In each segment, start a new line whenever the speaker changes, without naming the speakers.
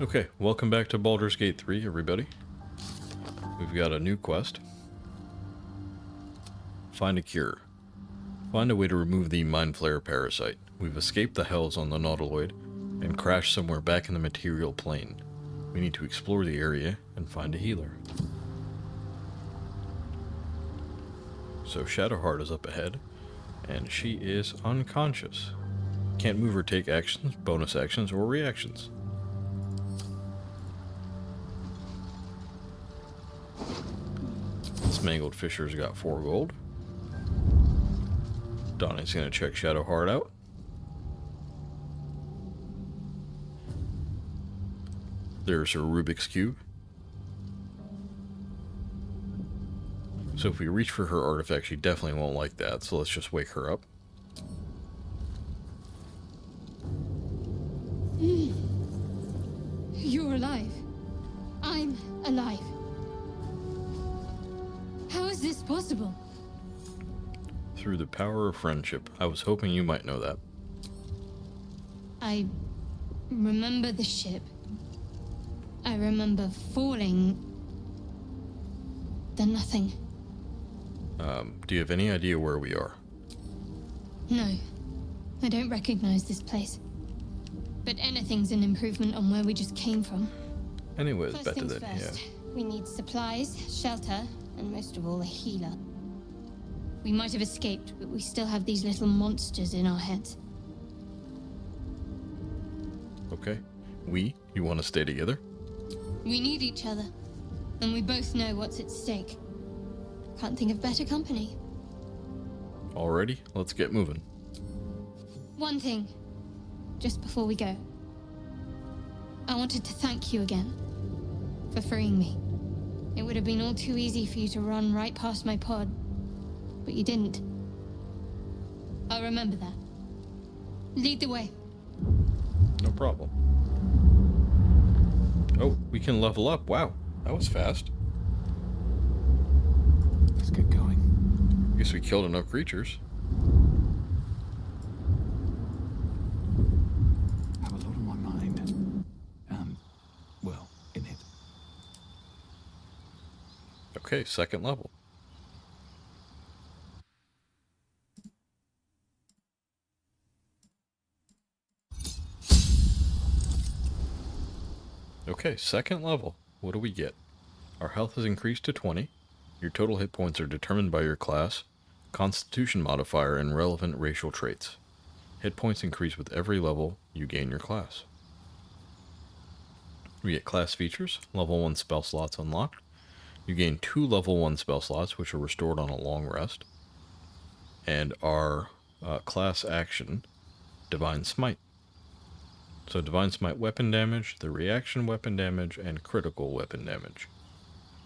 Okay, welcome back to Baldur's Gate 3, everybody. We've got a new quest. Find a cure. Find a way to remove the Mind Flayer parasite. We've escaped the hells on the Nautiloid and crashed somewhere back in the material plane. We need to explore the area and find a healer. So Shadowheart is up ahead, and she is unconscious. Can't move or take actions, bonus actions, or reactions. This mangled fisher's got 4 gold. Donnie's gonna check Shadowheart out. There's her Rubik's Cube. So if we reach for her artifact, she definitely won't like that, so let's just wake her up.
You're alive. I'm alive. How is this possible?
Through the power of friendship. I was hoping you might know that.
I remember the ship. I remember falling. Then nothing.
Do you have any idea where we are?
No. I don't recognize this place. But anything's an improvement on where we just came from.
Anyways,
First
better
things
than,
first.
yeah.
We need supplies, shelter, and most of all, a healer. We might have escaped, but we still have these little monsters in our heads.
Okay. You want to stay together?
We need each other, and we both know what's at stake. Can't think of better company.
Alrighty, let's get moving.
One thing, just before we go. I wanted to thank you again for freeing me. It would have been all too easy for you to run right past my pod, but you didn't. I'll remember that. Lead the way.
No problem. Oh, we can level up. Wow, that was fast.
Let's get going.
Guess we killed enough creatures.
Have a lot on my mind. Well, in it.
Okay, second level. Okay, second level. What do we get? Our health is increased to 20. Your total hit points are determined by your class, constitution modifier, and relevant racial traits. Hit points increase with every level you gain your class. We get class features. Level 1 spell slots unlocked. You gain 2 level 1 spell slots, which are restored on a long rest. And our class action, Divine Smite. So Divine Smite weapon damage, the reaction weapon damage, and critical weapon damage.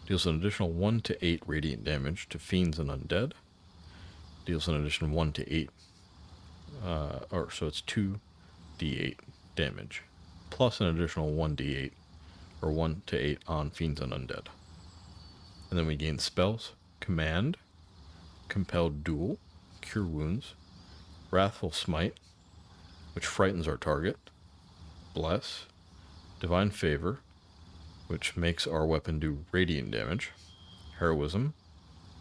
Deals an additional 1 to 8 radiant damage to fiends and undead. Deals an additional 1 to 8, so it's 2d8 damage, plus an additional 1d8, or 1 to 8 on fiends and undead. And then we gain spells, Command, Compelled Duel, Cure Wounds, Wrathful Smite, which frightens our target, Bless, Divine Favor, which makes our weapon do radiant damage, Heroism,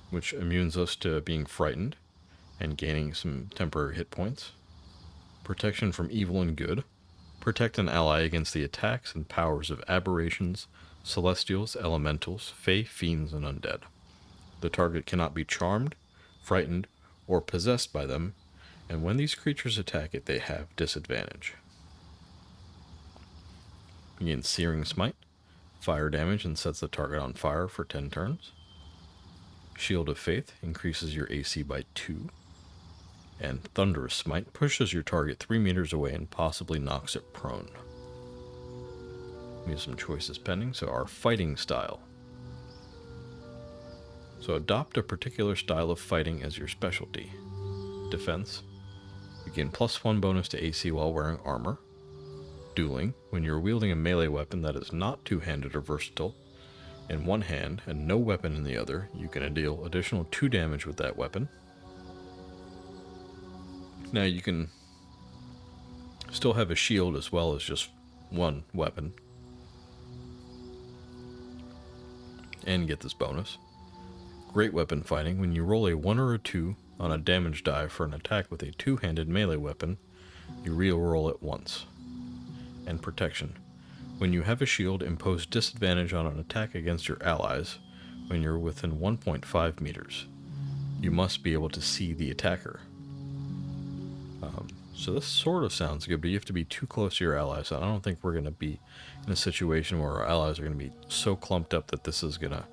which immunes us to being frightened and gaining some temporary hit points, Protection from Evil and Good, protect an ally against the attacks and powers of aberrations, celestials, elementals, fey, fiends, and undead. The target cannot be charmed, frightened, or possessed by them, and when these creatures attack it, they have disadvantage. You gain Searing Smite, fire damage and sets the target on fire for 10 turns. Shield of Faith increases your AC by 2. And Thunderous Smite pushes your target 3 meters away and possibly knocks it prone. We have some choices pending, so our fighting style. So adopt a particular style of fighting as your specialty. Defense. You gain +1 bonus to AC while wearing armor. Dueling. When you're wielding a melee weapon that is not two-handed or versatile, in one hand and no weapon in the other, you can deal additional 2 damage with that weapon. Now you can still have a shield as well as just one weapon. and get this bonus. Great weapon fighting. When you roll a 1 or a 2 on a damage die for an attack with a two-handed melee weapon, you re-roll it once. And protection. When you have a shield, impose disadvantage on an attack against your allies when you're within 1.5 meters. You must be able to see the attacker. So this sort of sounds good, but you have to be too close to your allies. I don't think we're going to be in a situation where our allies are going to be so clumped up that this is going to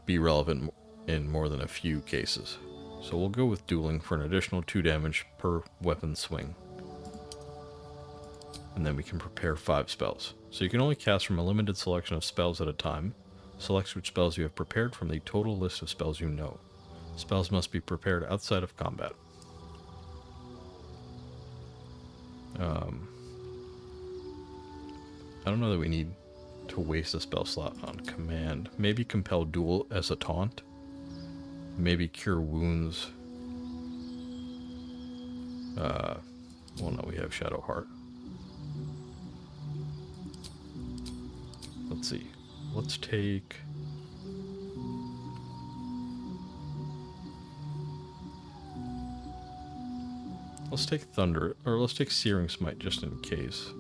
be relevant in more than a few cases. So we'll go with dueling for an additional 2 damage per weapon swing. And then we can prepare 5 spells. So you can only cast from a limited selection of spells at a time. Select which spells you have prepared from the total list of spells you know. Spells must be prepared outside of combat. I don't know that we need to waste a spell slot on command. Maybe Compel Duel as a taunt. Maybe Cure Wounds. Well, no, we have Shadow Heart. Let's see. Let's take... Let's take Thunder, or let's take Searing Smite just in case.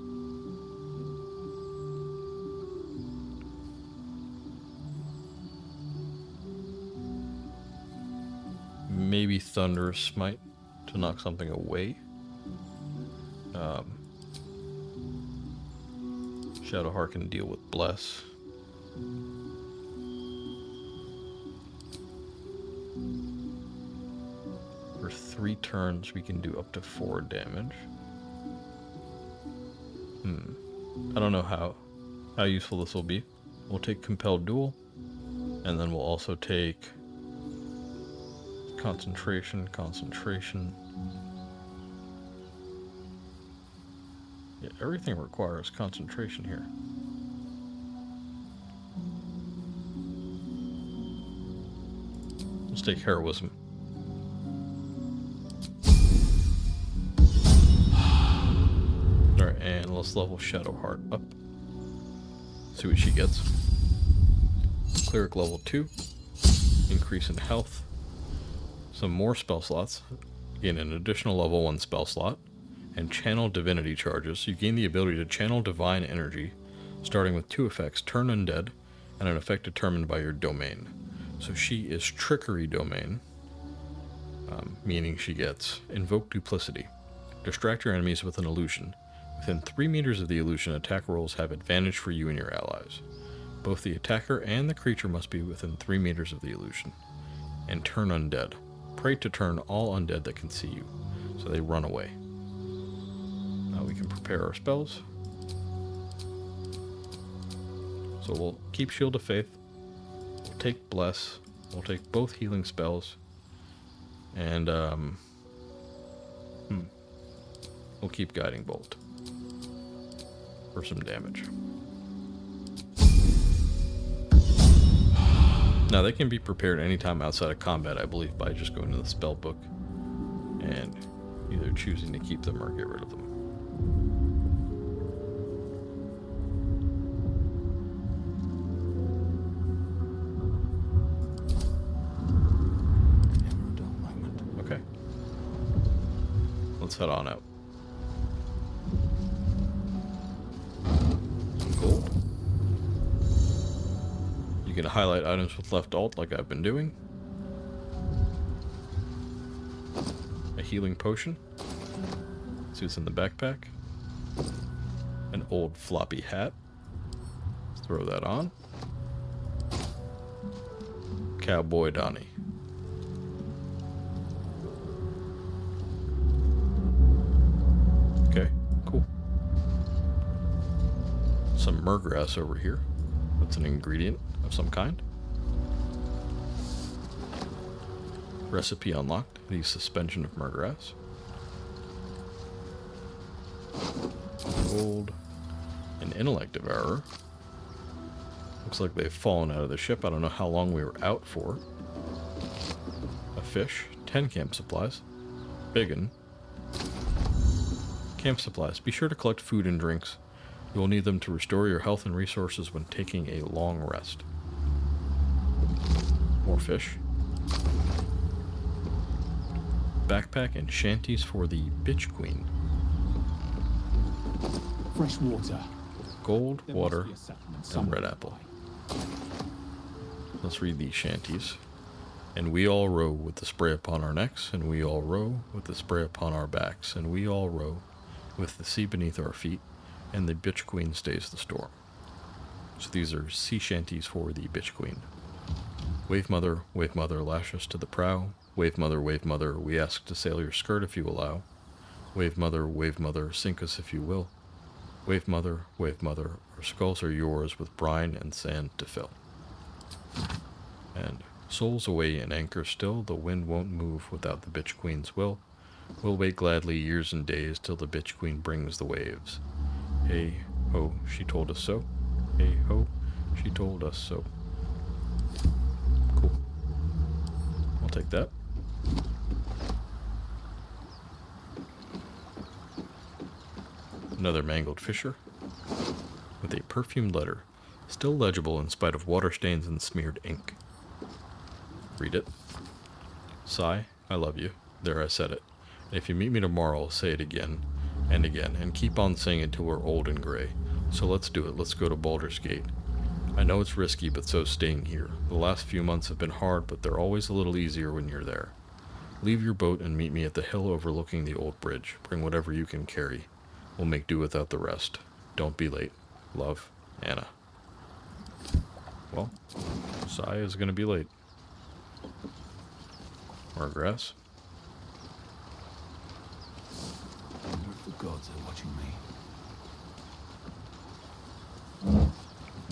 Maybe Thunder Smite to knock something away. Shadow Heart can deal with Bless. For 3 turns, we can do up to 4 damage. I don't know how useful this will be. We'll take Compelled Duel, and then we'll also take Concentration. Yeah, everything requires concentration here. Let's take Heroism. Alright, and let's level Shadow Heart up. See what she gets. Cleric level 2. Increase in health. Some more spell slots. Gain an additional level 1 spell slot. And Channel Divinity charges. You gain the ability to channel divine energy, starting with 2 effects, Turn Undead, and an effect determined by your domain. So she is Trickery Domain, meaning she gets Invoke Duplicity. Distract your enemies with an illusion. Within 3 meters of the illusion, attack rolls have advantage for you and your allies. Both the attacker and the creature must be within 3 meters of the illusion. And Turn Undead. Pray to turn all undead that can see you, so they run away. Now we can prepare our spells. So we'll keep Shield of Faith. We'll take Bless. We'll take both healing spells. And we'll keep Guiding Bolt for some damage. Now they can be prepared anytime outside of combat, I believe, by just going to the spell book and either choosing to keep them or get rid of them. Okay. Let's head on out. Some gold. You can highlight items with left alt like I've been doing. A healing potion. See what's in the backpack. An old floppy hat. Let's throw that on. Cowboy Donnie. Okay, cool. Some murgrass over here. That's an ingredient of some kind. Recipe unlocked. The suspension of murgrass. Gold. An intellect of error. Looks like they've fallen out of the ship. I don't know how long we were out for. A fish. 10 camp supplies. Biggin. Camp supplies. Be sure to collect food and drinks. You will need them to restore your health and resources when taking a long rest. More fish. Backpack and shanties for the bitch queen.
Fresh water.
Gold,
There
water,
must be a settlement
and
somewhere
red apple.
nearby.
Let's read these shanties. And we all row with the spray upon our necks, and we all row with the spray upon our backs, and we all row with the sea beneath our feet, and the bitch queen stays the storm. So these are sea shanties for the bitch queen. Wave mother, lash us to the prow. Wave mother, we ask to sail your skirt if you allow. Wave mother, sink us if you will. Wave mother, our skulls are yours with brine and sand to fill. And souls away and anchor still, the wind won't move without the bitch queen's will. We'll wait gladly years and days till the bitch queen brings the waves. Hey ho, she told us so. Hey ho, she told us so. Cool. I'll take that. Another mangled fisher with a perfumed letter, still legible in spite of water stains and smeared ink. Read it. Sigh, I love you. There, I said it. And if you meet me tomorrow, I'll say it again, and keep on saying it till we're old and gray. So let's do it. Let's go to Baldur's Gate. I know it's risky, but so's staying here. The last few months have been hard, but they're always a little easier when you're there. Leave your boat and meet me at the hill overlooking the old bridge. Bring whatever you can carry. We'll make do without the rest. Don't be late. Love, Anna. Well, Sai is going to be late. More grass.
I wonder if the gods are watching me.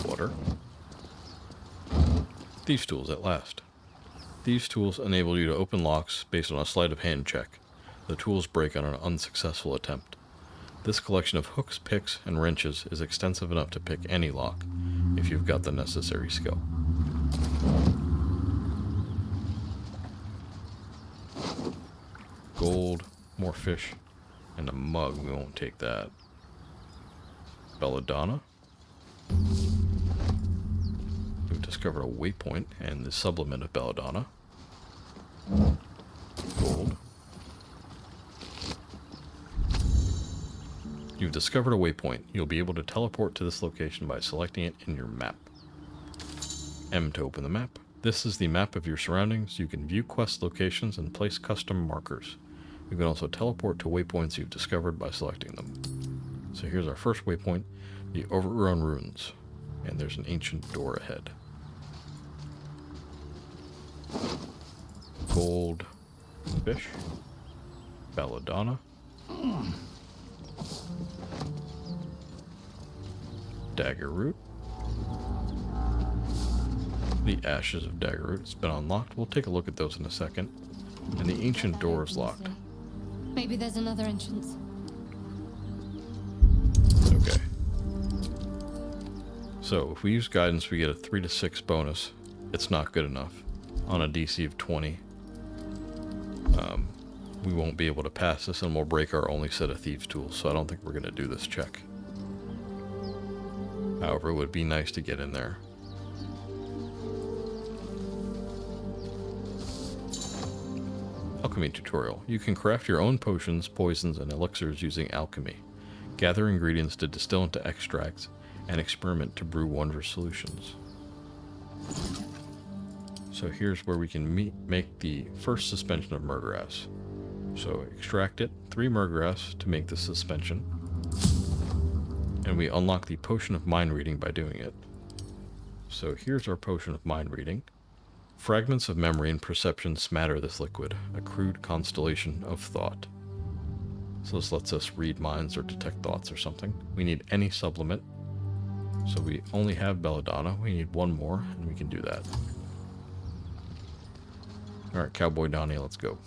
Water. Thieves' tools at last. Thieves' tools enable you to open locks based on a sleight of hand check. The tools break on an unsuccessful attempt. This collection of hooks, picks, and wrenches is extensive enough to pick any lock, if you've got the necessary skill. Gold, more fish, and a mug. We won't take that. Belladonna. We've discovered a waypoint and the supplement of Belladonna. Gold. You've discovered a waypoint. You'll be able to teleport to this location by selecting it in your map. M to open the map. This is the map of your surroundings. You can view quest locations and place custom markers. You can also teleport to waypoints you've discovered by selecting them. So here's our first waypoint, the Overgrown Ruins. And there's an ancient door ahead. Gold fish. Belladonna. Dagger root. The ashes of dagger root has been unlocked. We'll take a look at those in a second. And the ancient door is locked.
Maybe there's another entrance.
Okay. So if we use guidance, we get a 3 to 6 bonus. It's not good enough. On a DC of 20, we won't be able to pass this, and we'll break our only set of thieves' tools. So I don't think we're going to do this check. However, it would be nice to get in there. Alchemy tutorial. You can craft your own potions, poisons, and elixirs using alchemy. Gather ingredients to distill into extracts, and experiment to brew wondrous solutions. So here's where we can make the first suspension of murgrass. So extract it, 3 murgrass to make the suspension. And we unlock the potion of mind reading by doing it. So here's our potion of mind reading. Fragments of memory and perception smatter this liquid, a crude constellation of thought. So this lets us read minds or detect thoughts or something. We need any supplement. So we only have Belladonna. We need 1 more, and we can do that. Alright, Cowboy Donnie, let's go.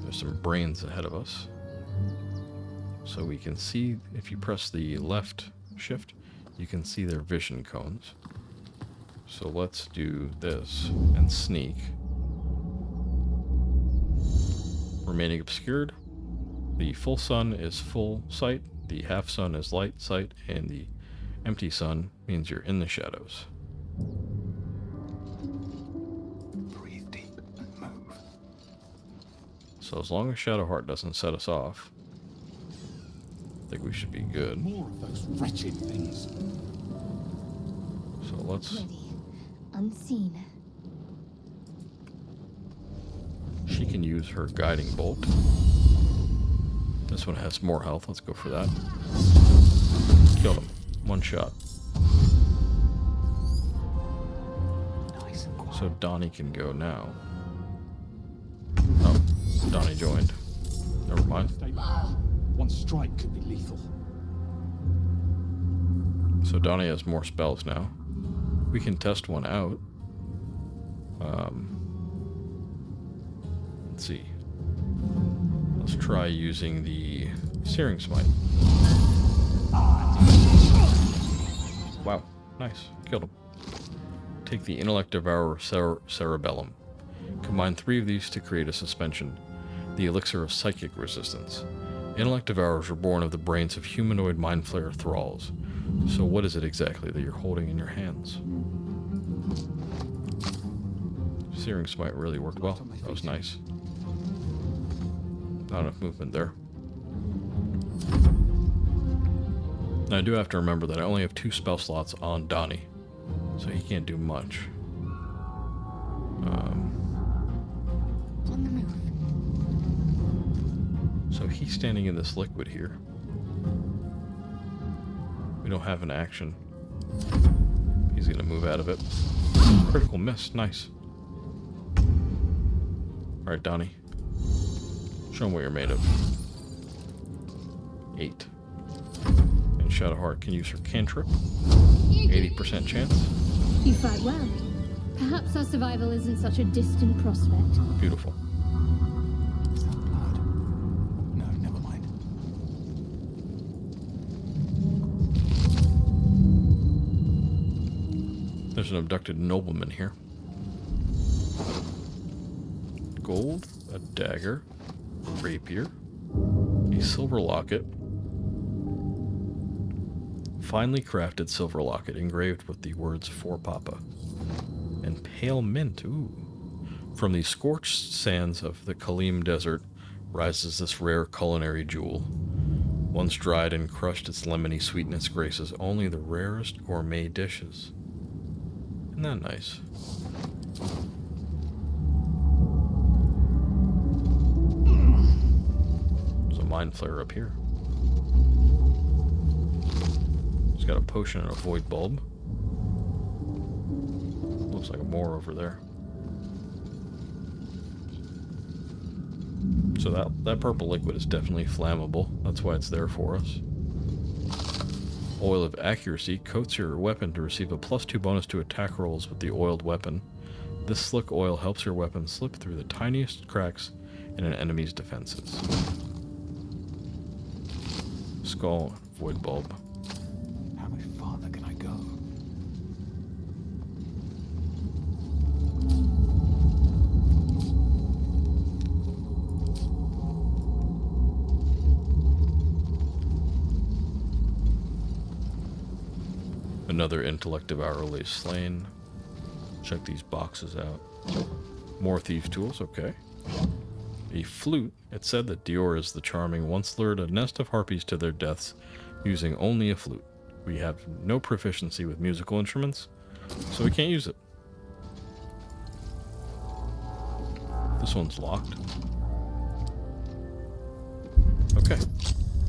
There's some brains ahead of us. So we can see, if you press the left shift, you can see their vision cones. So let's do this and sneak. Remaining obscured. The full sun is full sight, the half sun is light sight, and the empty sun means you're in the shadows.
Breathe deep and move.
So as long as Shadowheart doesn't set us off, I think we should be good.
More of those wretched things.
So let's...
Ready. Unseen.
She can use her guiding bolt. This one has more health. Let's go for that. Killed him. One shot.
Nice and quiet.
So Donnie can go now. Oh, Donnie joined. Never mind.
Stay back. One strike could be lethal.
So Donnie has more spells now. We can test one out. Let's see. Let's try using the Searing Smite. Wow, nice. Killed him. Take the Intellect Devourer Cerebellum. Combine 3 of these to create a suspension. The Elixir of Psychic Resistance. Intellect Devourers are born of the brains of humanoid Mind Flayer thralls. So what is it exactly that you're holding in your hands? Searing Smite really worked well. That was nice. Not enough movement there. Now I do have to remember that I only have 2 spell slots on Donnie, so he can't do much.
On the move.
So he's standing in this liquid here. We don't have an action. He's gonna move out of it. Critical miss, nice. Alright, Donnie. Show him what you're made of. 8. And Shadowheart can use her cantrip. 80% chance.
You fight well. Perhaps our survival isn't such a distant prospect.
Beautiful.
Is that blood? No, never mind.
There's an abducted nobleman here. Gold, a dagger, rapier, a silver locket, finely crafted silver locket engraved with the words "For Papa," and pale mint. Ooh. From the scorched sands of the Kalim Desert rises this rare culinary jewel. Once dried and crushed, its lemony sweetness graces only the rarest gourmet dishes. Isn't that nice? There's a Mind Flayer up here. He's got a potion and a void bulb. Looks like more over there. So that purple liquid is definitely flammable. That's why it's there for us. Oil of Accuracy coats your weapon to receive a +2 bonus to attack rolls with the oiled weapon. This slick oil helps your weapon slip through the tiniest cracks in an enemy's defenses. Skull, void bulb.
How much farther can I go?
Another intellect devourer lays slain. Check these boxes out. More thieves' tools, okay. A flute. It said that Dior is the Charming once lured a nest of harpies to their deaths using only a flute. We have no proficiency with musical instruments, so we can't use it. This one's locked. Okay.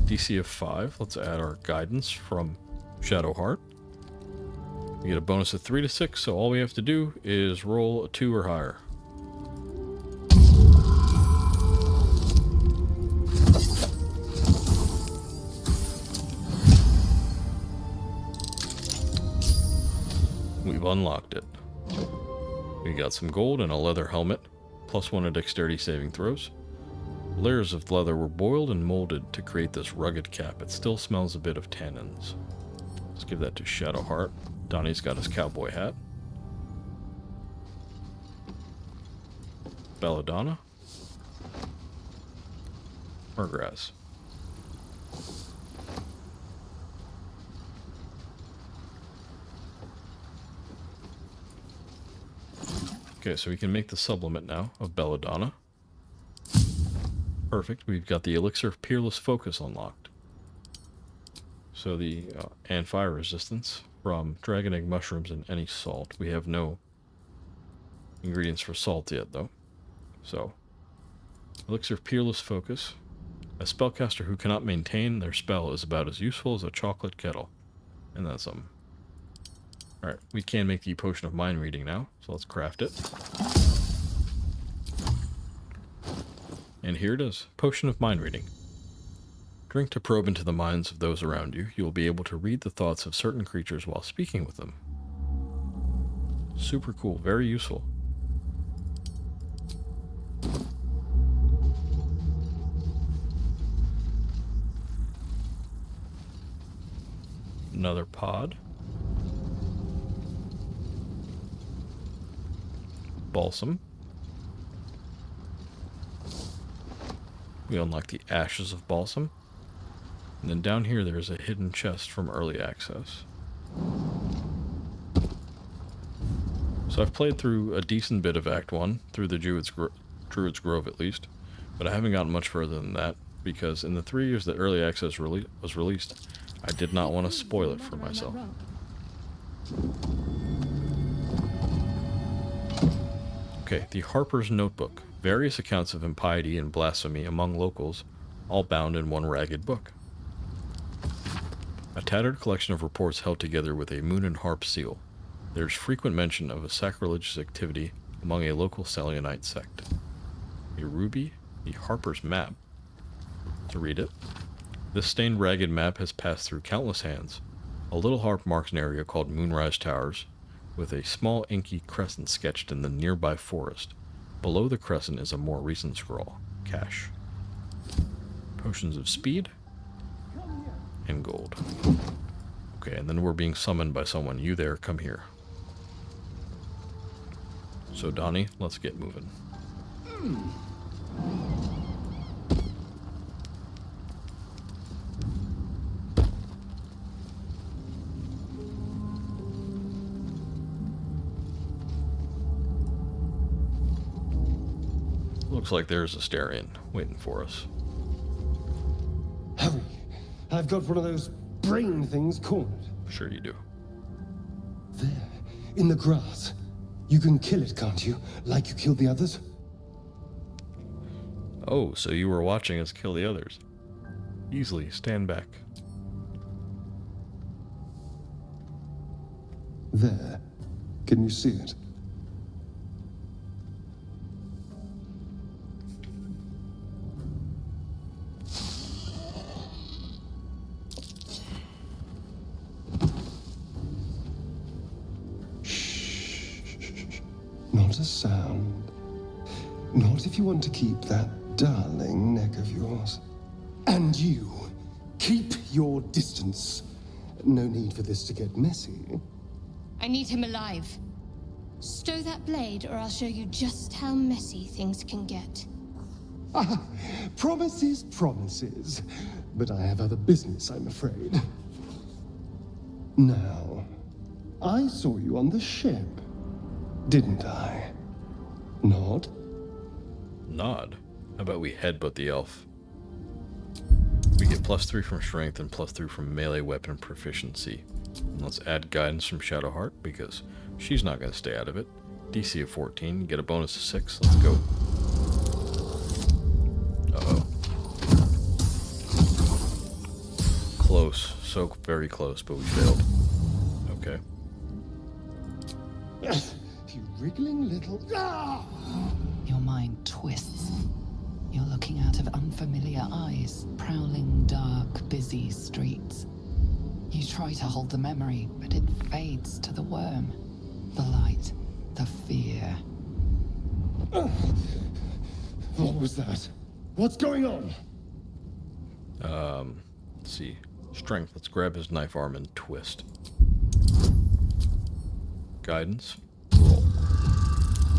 DC of 5. Let's add our guidance from Shadowheart. We get a bonus of 3 to 6, so all we have to do is roll a 2 or higher. We've unlocked it. We got some gold and a leather helmet, +1 to dexterity saving throws. Layers of leather were boiled and molded to create this rugged cap. It still smells a bit of tannins. Let's give that to Shadowheart. Donnie's got his cowboy hat. Belladonna. Murgrass. Okay, so we can make the supplement now of Belladonna. Perfect. We've got the Elixir of Peerless Focus unlocked. So the and fire resistance from dragon egg mushrooms and any salt. We have no ingredients for salt yet, though. So, Elixir of Peerless Focus. A spellcaster who cannot maintain their spell is about as useful as a chocolate kettle. And that's something. Alright, we can make the Potion of Mind Reading now, so let's craft it. And here it is, Potion of Mind Reading. Drink to probe into the minds of those around you. You will be able to read the thoughts of certain creatures while speaking with them. Super cool, very useful. Another pod. Balsam. We unlock the Ashes of Balsam. And then down here there's a hidden chest from early access. So I've played through a decent bit of Act 1, through the Druid's Grove at least, but I haven't gotten much further than that, because in the 3 years that early access was released, I did not want to spoil it for myself. Okay, the Harper's Notebook. Various accounts of impiety and blasphemy among locals, all bound in one ragged book. A tattered collection of reports held together with a moon and harp seal. There is frequent mention of a sacrilegious activity among a local Selionite sect. A ruby, the Harper's Map. To read it. This stained, ragged map has passed through countless hands. A little harp marks an area called Moonrise Towers, with a small inky crescent sketched in the nearby forest. Below the crescent is a more recent scroll. Cash. Potions of speed. And gold. Okay, and then we're being summoned by someone. You there, come here. So Donnie, let's get moving. Looks like there's a Astarion waiting for us.
Hurry! I've got one of those brain things cornered.
Sure you do.
There, in the grass. You can kill it, can't you? Like you killed the others?
Oh, so you were watching us kill the others. Easily, stand back.
There. Can you see it? Not a sound. Not if you want to keep that darling neck of yours. And you, keep your distance. No need for this to get messy.
I need him alive. Stow that blade, or I'll show you just how messy things can get.
Ah, promises, promises. But I have other business, I'm afraid. Now, I saw you on the ship, didn't I? Nod?
Nod. How about we headbutt the elf? We get +3 from strength and +3 from melee weapon proficiency. And let's add guidance from Shadowheart because she's not going to stay out of it. DC of 14, get a bonus of 6. Let's go. Uh-oh. Close. So very close, but we failed. Okay.
You wriggling little... Ah!
Your mind twists. You're looking out of unfamiliar eyes, prowling dark, busy streets. You try to hold the memory, but it fades to the worm. The light, the fear.
What was that? What's going on?
Let's see. Strength. Let's grab his knife arm and twist. Guidance. Roll.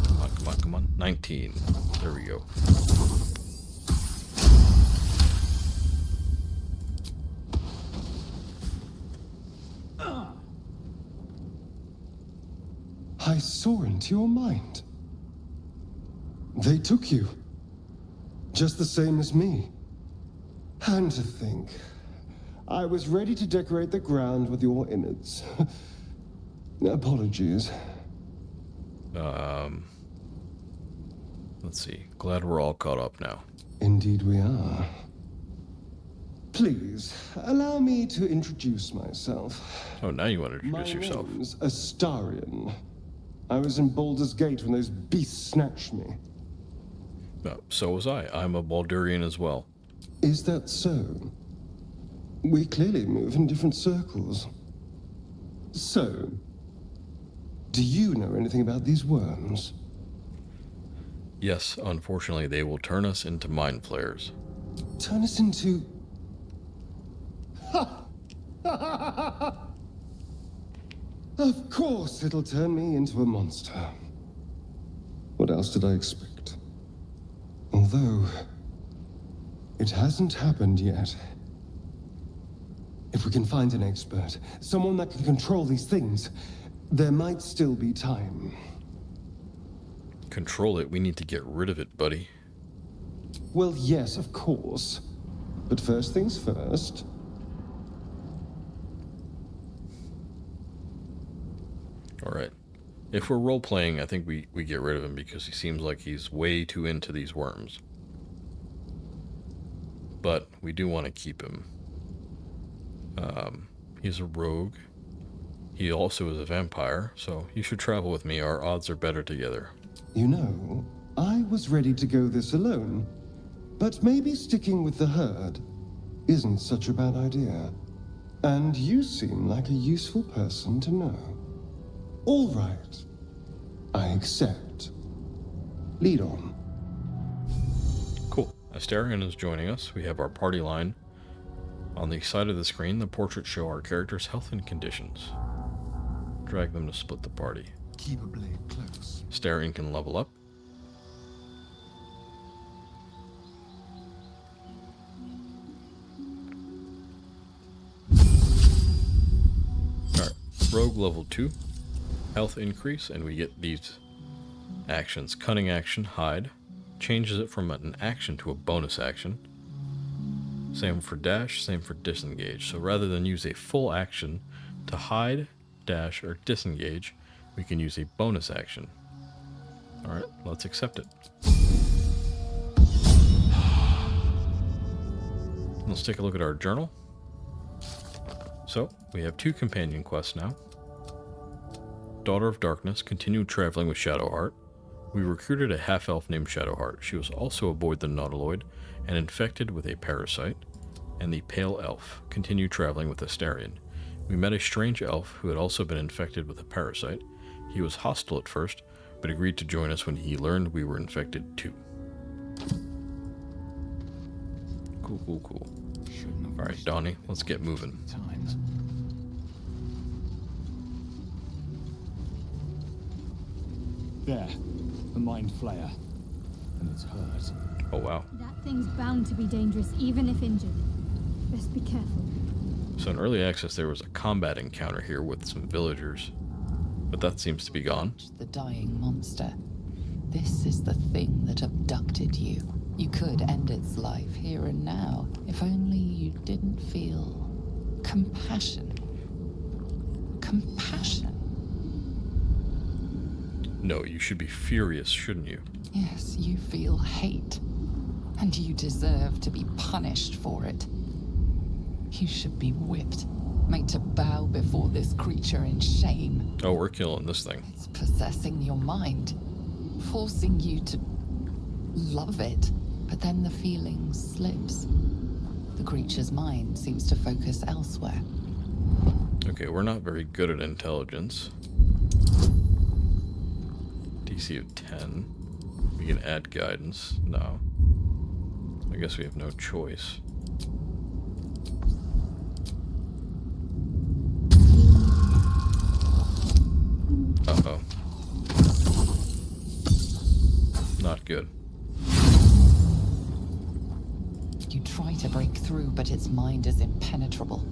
Come on, come on, come on. 19. There we go.
I saw into your mind. They took you. Just the same as me. And to think, I was ready to decorate the ground with your innards. Apologies.
Let's see. Glad we're all caught up now.
Indeed we are. Please, allow me to introduce myself.
Oh, now you want to
My
introduce yourself.
name's Astarion. I was in Baldur's Gate when those beasts snatched me.
So was I. I'm a Baldurian as well.
Is that so? We clearly move in different circles. So, do you know anything about these worms?
Yes, unfortunately, they will turn us into mind flayers.
Turn us into... Of course it'll turn me into a monster. What else did I expect? Although, it hasn't happened yet. If we can find an expert, someone that can control these things, there might still be time.
Control it. We need to get rid of it, buddy.
Well, yes, of course. But first things first.
Alright. If we're role-playing, I think we get rid of him because he seems like he's way too into these worms. But we do want to keep him. He's a rogue. He also is a vampire, so you should travel with me. Our odds are better together.
You know, I was ready to go this alone. But maybe sticking with the herd isn't such a bad idea. And you seem like a useful person to know. All right. I accept. Lead on.
Cool. Astarion is joining us. We have our party line. On the side of the screen, the portraits show our characters' health and conditions. Drag them to split the party.
Keep a blade close.
Astarion can level up. Alright, Rogue level 2. Health increase, and we get these actions. Cunning action, hide. Changes it from an action to a bonus action. Same for dash, same for disengage. So rather than use a full action to hide, dash, or disengage, we can use a bonus action. Alright, let's accept it. Let's take a look at our journal. So, we have 2 companion quests now. Daughter of Darkness, continued traveling with Shadowheart. We recruited a half-elf named Shadowheart. She was also aboard the Nautiloid and infected with a parasite. And the Pale Elf, continued traveling with Astarion. We met a strange elf who had also been infected with a parasite. He was hostile at first, but agreed to join us when he learned we were infected too. Cool. Alright, Donnie, let's get moving.
Times. There, the Mind Flayer. And it's hurt.
Oh wow.
That thing's bound to be dangerous, even if injured. Best be careful.
So in early access there was a combat encounter here with some villagers, but that seems to be gone.
The dying monster. This is the thing that abducted you. You could end its life here and now, if only you didn't feel compassion. Compassion?
No, you should be furious, shouldn't you?
Yes, you feel hate. And you deserve to be punished for it. You should be whipped, made to bow before this creature in shame.
Oh, we're killing this thing.
It's possessing your mind, forcing you to love it. But then the feeling slips. The creature's mind seems to focus elsewhere.
Okay, we're not very good at intelligence. DC of 10. We can add guidance. No. I guess we have no choice. Uh-oh. Not good.
You try to break through, but its mind is impenetrable.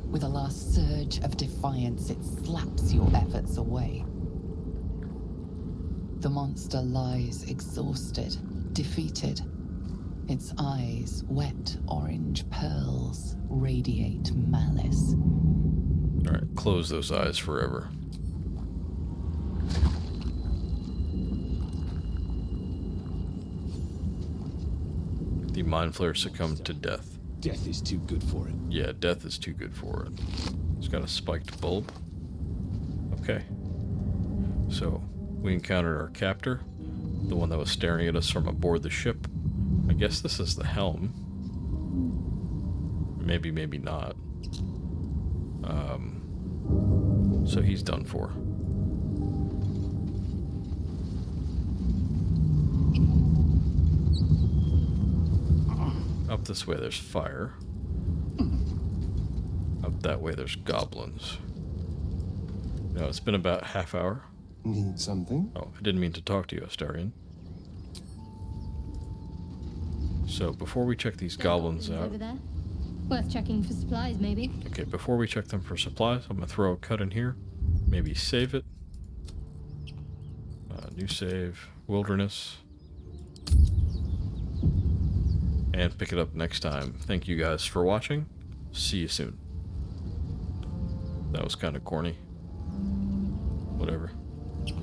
With a last surge of defiance, it slaps your efforts away. The monster lies exhausted, defeated. Its eyes, wet orange pearls, radiate malice.
Alright, close those eyes forever. The Mind Flayer succumbed to death.
Death is too good for it.
Yeah, death is too good for it. It's got a spiked bulb. Okay. So, we encountered our captor, the one that was staring at us from aboard the ship. I guess this is the helm. Maybe, maybe not. So he's done for. Up this way there's fire. Up that way there's goblins. Now it's been about half hour.
Need something?
Oh, I didn't mean to talk to you, Astarion. So before we check these goblins out...
over there. Worth checking for supplies, maybe.
Okay, before we check them for supplies, I'm going to throw a cut in here. Maybe save it. New save. Wilderness. And pick it up next time. Thank you guys for watching. See you soon. That was kind of corny. Whatever.